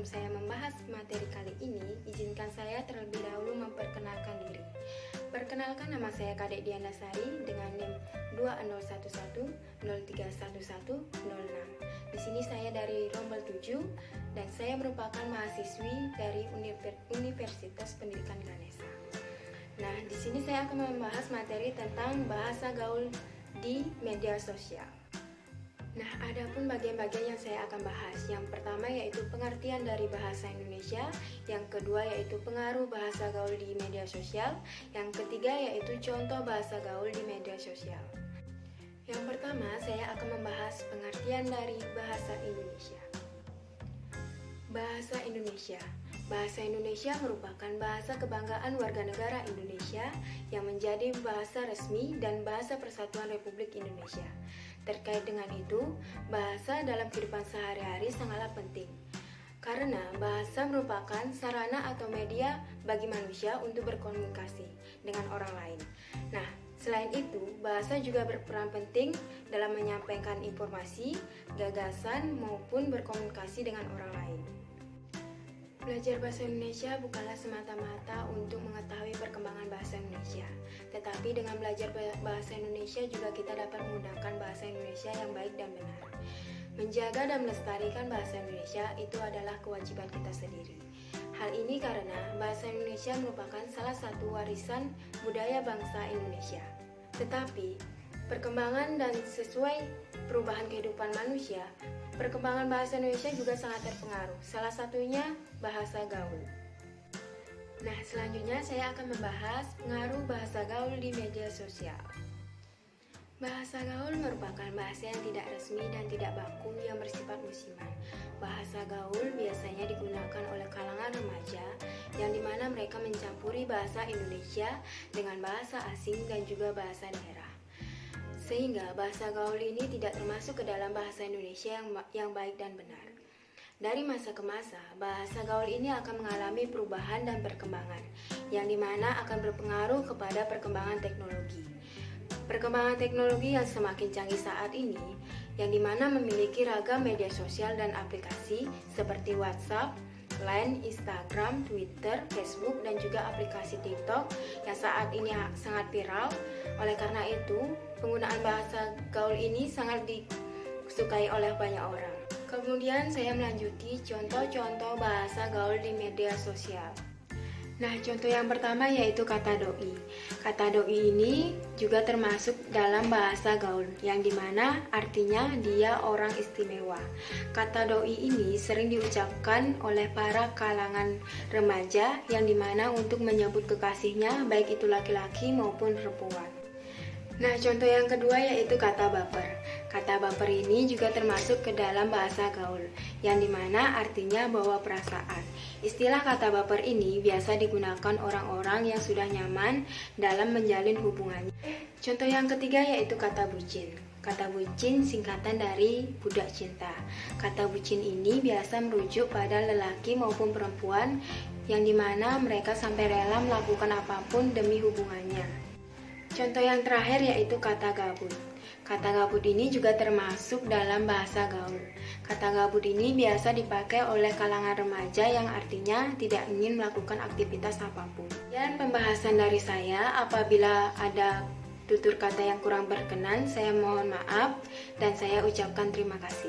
sebelum saya membahas materi kali ini, izinkan saya terlebih dahulu memperkenalkan diri. Perkenalkan, nama saya Kadek Diana Sari dengan NIM 2011031106. Di sini saya dari Rombel 7 dan saya merupakan mahasiswi dari Universitas Pendidikan Ganesha. Nah, di sini saya akan membahas materi tentang bahasa gaul di media sosial. Nah, adapun bagian-bagian yang saya akan bahas. Yang pertama yaitu pengertian dari bahasa Indonesia, yang kedua yaitu pengaruh bahasa gaul di media sosial, yang ketiga yaitu contoh bahasa gaul di media sosial. Yang pertama, saya akan membahas pengertian dari bahasa Indonesia. Bahasa Indonesia. Bahasa Indonesia merupakan bahasa kebanggaan warga negara Indonesia yang menjadi bahasa resmi dan bahasa persatuan Republik Indonesia. Terkait dengan itu, bahasa dalam kehidupan sehari-hari sangatlah penting. Karena bahasa merupakan sarana atau media bagi manusia untuk berkomunikasi dengan orang lain. Nah, selain itu, bahasa juga berperan penting dalam menyampaikan informasi, gagasan, maupun berkomunikasi dengan orang lain. Belajar bahasa Indonesia bukanlah semata-mata untuk mengetahui perkembangan bahasa Indonesia, tetapi dengan belajar bahasa Indonesia juga kita dapat menggunakan bahasa Indonesia yang baik dan benar. Menjaga dan melestarikan bahasa Indonesia itu adalah kewajiban kita sendiri. Hal ini karena bahasa Indonesia merupakan salah satu warisan budaya bangsa Indonesia. Tetapi, perkembangan dan sesuai perubahan kehidupan manusia, perkembangan bahasa Indonesia juga sangat terpengaruh. Salah satunya bahasa gaul. Nah, selanjutnya saya akan membahas pengaruh bahasa gaul di media sosial. Bahasa gaul merupakan bahasa yang tidak resmi dan tidak baku yang bersifat musiman. Bahasa gaul biasanya digunakan oleh kalangan remaja yang dimana mereka mencampuri bahasa Indonesia dengan bahasa asing dan juga bahasa daerah. Sehingga bahasa gaul ini tidak termasuk ke dalam bahasa Indonesia yang baik dan benar. Dari masa ke masa, bahasa gaul ini akan mengalami perubahan dan perkembangan, yang dimana akan berpengaruh kepada perkembangan teknologi. Perkembangan teknologi yang semakin canggih saat ini, yang dimana memiliki ragam media sosial dan aplikasi seperti WhatsApp, Line, Instagram, Twitter, Facebook, dan juga aplikasi TikTok yang saat ini sangat viral. Oleh karena itu, penggunaan bahasa gaul ini sangat disukai oleh banyak orang. Kemudian saya melanjuti contoh-contoh bahasa gaul di media sosial. Nah, contoh yang pertama yaitu kata doi. Kata doi ini juga termasuk dalam bahasa gaul, yang dimana artinya dia orang istimewa. Kata doi ini sering diucapkan oleh para kalangan remaja, yang dimana untuk menyebut kekasihnya, baik itu laki-laki maupun perempuan. Nah, contoh yang kedua yaitu kata baper. Kata baper ini juga termasuk ke dalam bahasa gaul, yang dimana artinya bawa perasaan. Istilah kata baper ini biasa digunakan orang-orang yang sudah nyaman dalam menjalin hubungannya. Contoh yang ketiga yaitu kata bucin. Kata bucin singkatan dari budak cinta. Kata bucin ini biasa merujuk pada lelaki maupun perempuan, yang dimana mereka sampai rela melakukan apapun demi hubungannya. Contoh yang terakhir yaitu kata gabut. Kata gabut ini juga termasuk dalam bahasa gaul. Kata gabut ini biasa dipakai oleh kalangan remaja yang artinya tidak ingin melakukan aktivitas apapun. Dan pembahasan dari saya, apabila ada tutur kata yang kurang berkenan, saya mohon maaf dan saya ucapkan terima kasih.